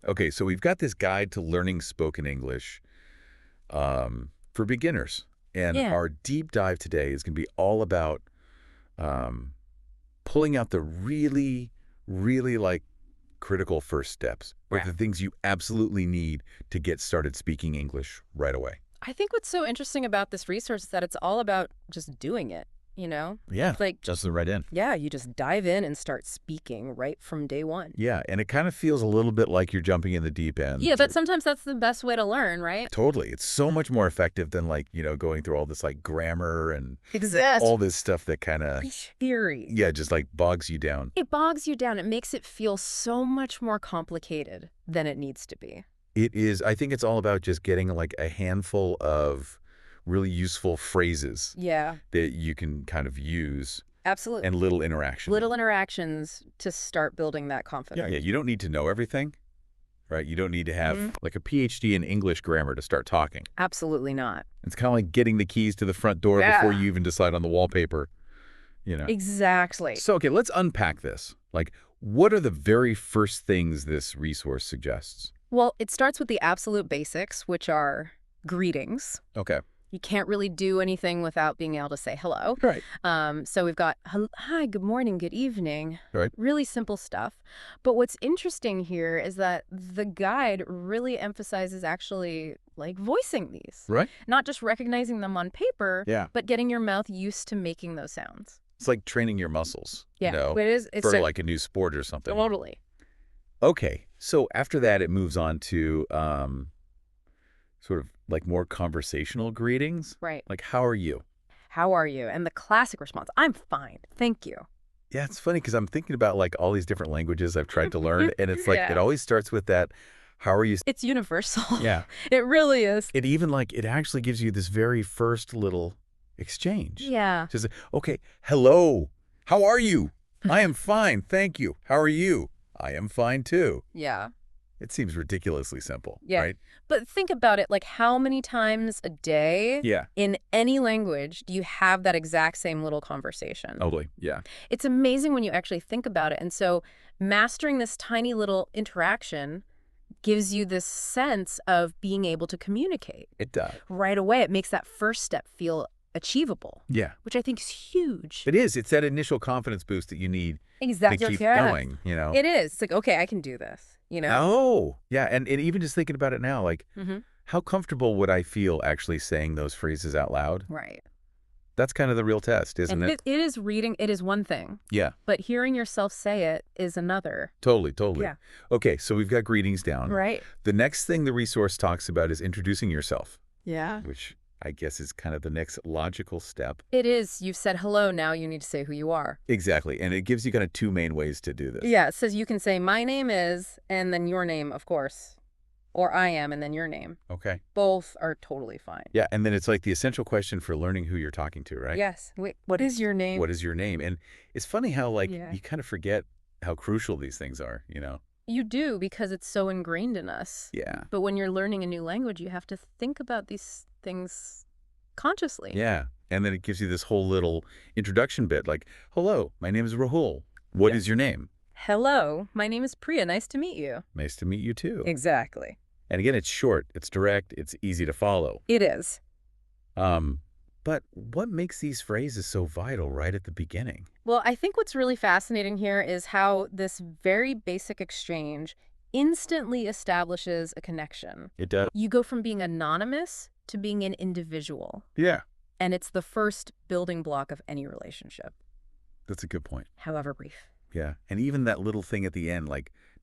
Okay, so we've got this guide to learning spoken English for beginners. And Yeah. our deep dive today is going to be all about um, pulling out the really, really critical first steps, or Right. the things you absolutely need to get started speaking English right away. I think what's so interesting about this resource is that it's all about just doing it, you know? Yeah, Like, just right in. yeah, you just dive in and start speaking right from day one. Yeah, and it kind of feels a little bit like you're jumping in the deep end. Yeah, but sometimes that's the best way to learn, right? Totally. It's so much more effective than going through all this grammar and Exactly. all this stuff that kind of, Theory. yeah, just bogs you down. It bogs you down. It makes it feel so much more complicated than it needs to be. It is, I think it's all about just getting a handful of really useful phrases Yeah, that you can kind of use absolutely. and little interactions. Little interactions to start building that confidence. Yeah, you don't need to know everything, right? You don't need to have Mhm. a PhD in English grammar to start talking. Absolutely not. It's kind of like getting the keys to the front door Yeah. before you even decide on the wallpaper, Exactly. So, okay, let's unpack this. What are the very first things this resource suggests? Well, it starts with the absolute basics, which are greetings. Okay. You can't really do anything without being able to say hello. Right. So we've got hi, good morning, good evening. Right. Really simple stuff. But what's interesting here is that the guide really emphasizes actually voicing these. Right. Not just recognizing them on paper, Yeah. but getting your mouth used to making those sounds. It's like training your muscles, Yeah, it is. It's for so- a new sport or something. Totally. Okay, so after that, it moves on to sort of more conversational greetings. Right. How are you? How are you? And the classic response, I'm fine. Thank you. Yeah, it's funny because I'm thinking about all these different languages I've tried to learn, and it's Yeah. it always starts with that, how are you? It's universal. Yeah. It really is. It even it actually gives you this very first little exchange. Yeah. Just, okay, hello, how are you? I am fine, thank you. How are you? I am fine too. Yeah. It seems ridiculously simple, Yeah. right? But think about it, how many times a day Yeah, in any language do you have that exact same little conversation? totally, yeah. It's amazing when you actually think about it. And so mastering this tiny little interaction gives you this sense of being able to communicate It does. right away. It makes that first step feel achievable, Yeah. which I think is huge. It is. It's that initial confidence boost that you need Exactly. to keep going, It is. It's okay, I can do this, Oh, yeah. And even just thinking about it now, Mhm. how comfortable would I feel actually saying those phrases out loud? Right. That's kind of the real test, isn't And it? it is reading, it is one thing, Yeah, but hearing yourself say it is another. totally, totally. Yeah. Okay, so we've got greetings down. Right. The next thing the resource talks about is introducing yourself, Yeah. which I guess is kind of the next logical step. It is. You've said hello, now you need to say who you are. Exactly. And it gives you kind of two main ways to do this. Yeah, it says you can say my name is, and then your name, of course. Or I am, and then your name. Okay. Both are totally fine. Yeah, and then it's the essential question for learning who you're talking to, right? Yes. Wait, what is your name? What is your name? And it's funny how Yeah. you kind of forget how crucial these things are, You do, because it's so ingrained in us. Yeah. But when you're learning a new language, you have to think about these things consciously. Yeah. And then it gives you this whole little introduction bit hello, my name is Rahul. What is your name? Hello, my name is Priya. Nice to meet you. Nice to meet you too. Exactly. And again, it's short, it's direct, it's easy to follow. It is. But what makes these phrases so vital right at the beginning? Well, I think what's really fascinating here is how this very basic exchange instantly establishes a connection. It does. You go from being anonymous to being an individual. Yeah. And it's the first building block of any relationship, That's a good point. however brief. Yeah. And even that little thing at the end,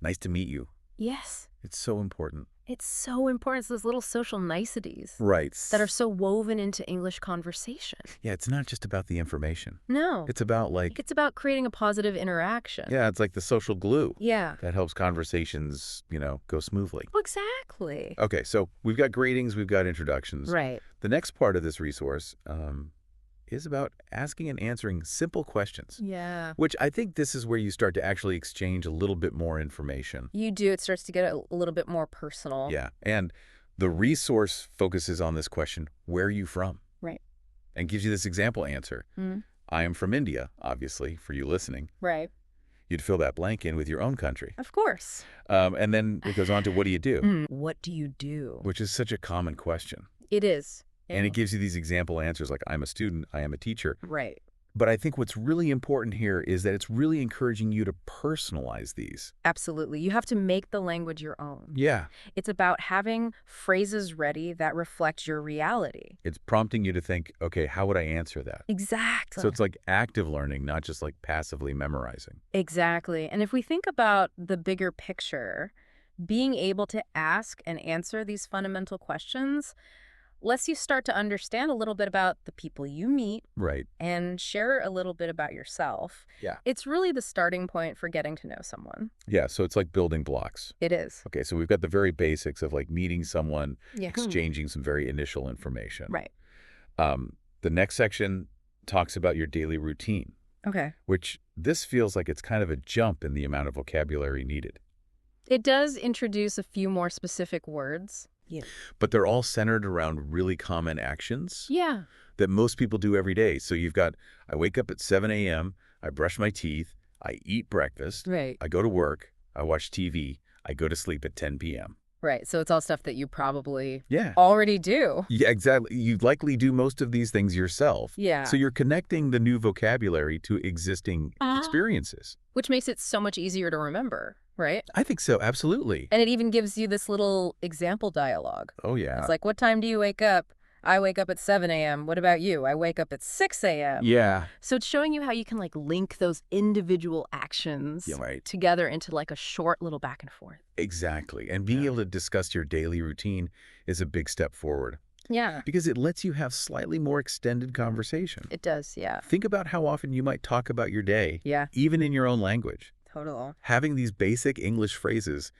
nice to meet you. Yes. It's so important. It's so important. It's those little social niceties Right. that are so woven into English conversation. Yeah, it's not just about the information. No. It's about It's about creating a positive interaction. yeah, it's like the social glue Yeah. that helps conversations, go smoothly. Exactly. Okay, so we've got greetings, we've got introductions. Right. The next part of this resource is about asking and answering simple questions, Yeah. which I think this is where you start to actually exchange a little bit more information. You do. It starts to get a little bit more personal. Yeah, and the resource focuses on this question, where are you from? Right. And gives you this example answer. Mm. I am from India, obviously, for you listening. Right. You'd fill that blank in with your own country. Of course. And then it goes on to, what do you do? What do you do? Which is such a common question. It is. And it gives you these example answers like, I'm a student, I am a teacher. Right. But I think what's really important here is that it's really encouraging you to personalize these. Absolutely. You have to make the language your own. Yeah. It's about having phrases ready that reflect your reality. It's prompting you to think, okay, how would I answer that? Exactly. So it's like active learning, not just like passively memorizing. Exactly. And if we think about the bigger picture, being able to ask and answer these fundamental questions lets you start to understand a little bit about the people you meet. Right. And share a little bit about yourself. Yeah. It's really the starting point for getting to know someone. Yeah, so it's like building blocks. It is. Okay, so we've got the very basics of like meeting someone, Yeah. exchanging some very initial information. Right. The next section talks about your daily routine, Okay. which this feels like it's kind of a jump in the amount of vocabulary needed. It does introduce a few more specific words. Yeah. But they're all centered around really common actions Yeah. that most people do every day. So you've got, I wake up at 7 a.m., I brush my teeth, I eat breakfast, Right. I go to work, I watch TV, I go to sleep at 10 p.m. Right. So it's all stuff that you probably Yeah. already do. Yeah, exactly. You likely do most of these things yourself. Yeah. So you're connecting the new vocabulary to existing experiences. Which makes it so much easier to remember, right? I think so, absolutely. And it even gives you this little example dialogue. Oh, yeah. It's like, what time do you wake up? I wake up at 7 a.m. What about you? I wake up at 6 a.m. Yeah. So it's showing you how you can like link those individual actions Yeah, right. together into like a short little back and forth. Exactly. And being able to discuss your daily routine is a big step forward Yeah. because it lets you have slightly more extended conversation. It does, yeah. Think about how often you might talk about your day, Yeah, even in your own language. total. Having these basic English phrases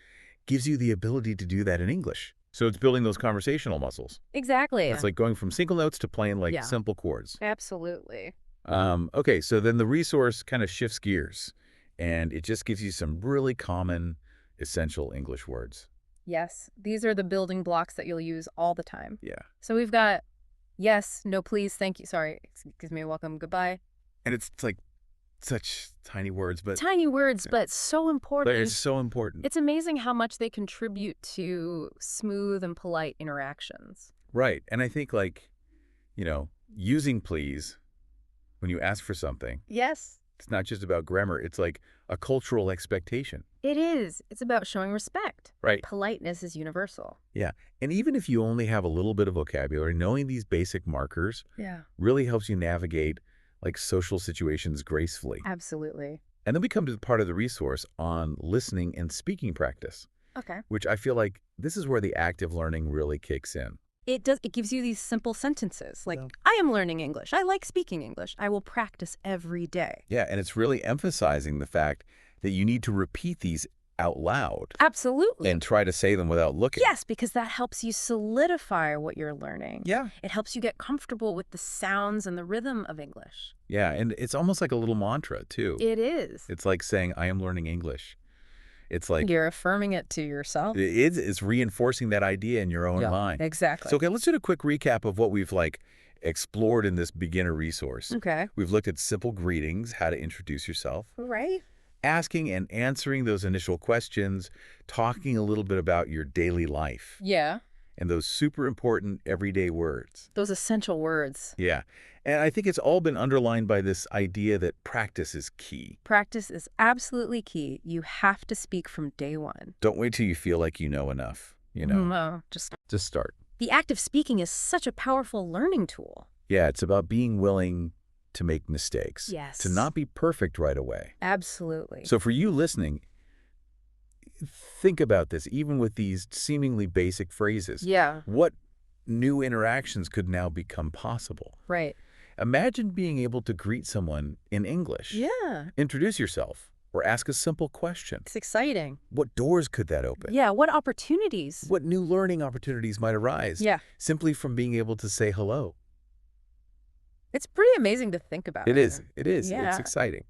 gives you the ability to do that in English. So it's building those conversational muscles. Exactly. It's like going from single notes to playing like Yeah. simple chords. Absolutely. Okay, so then the resource kind of shifts gears, and it just gives you some really common, essential English words. Yes, these are the building blocks that you'll use all the time. Yeah. So we've got yes, no, please, thank you, sorry, excuse me, welcome, goodbye. And it's like such tiny words, but Tiny words, but so important. it's so important. It's amazing how much they contribute to smooth and polite interactions. Right. And I think like, using please when you ask for something, Yes, it's not just about grammar. It's like a cultural expectation. it is. It's about showing respect. Right. Politeness is universal. Yeah. And even if you only have a little bit of vocabulary, knowing these basic markers Yeah. really helps you navigate like social situations gracefully. Absolutely. And then we come to the part of the resource on listening and speaking practice, Okay. which I feel like this is where the active learning really kicks in. It does. It gives you these simple sentences like, Yeah. I am learning English. I like speaking English. I will practice every day. Yeah, and it's really emphasizing the fact that you need to repeat these out loud Absolutely. and try to say them without looking. Yes, because that helps you solidify what you're learning. Yeah. It helps you get comfortable with the sounds and the rhythm of English. Yeah, and it's almost like a little mantra, too. It is. It's like saying, I am learning English. It's like, You're affirming it to yourself. it's reinforcing that idea in your own Yeah, mind. exactly. So, okay, let's do a quick recap of what we've like explored in this beginner resource. Okay. We've looked at simple greetings, how to introduce yourself, Right. asking and answering those initial questions, talking a little bit about your daily life, Yeah. and those super important everyday words. Those essential words. Yeah. And I think it's all been underlined by this idea that practice is key. Practice is absolutely key. You have to speak from day one. Don't wait till you feel like you know enough, No, just start. the act of speaking is such a powerful learning tool. Yeah, it's about being willing to make mistakes. Yes. To not be perfect right away. Absolutely. So for you listening, think about this, even with these seemingly basic phrases. Yeah. What new interactions could now become possible? Right. Imagine being able to greet someone in English. Yeah. Introduce yourself or ask a simple question. It's exciting. What doors could that open? Yeah. What opportunities? What new learning opportunities might arise? Yeah. Simply from being able to say hello. It's pretty amazing to think about. It is. It is. Yeah. It's exciting.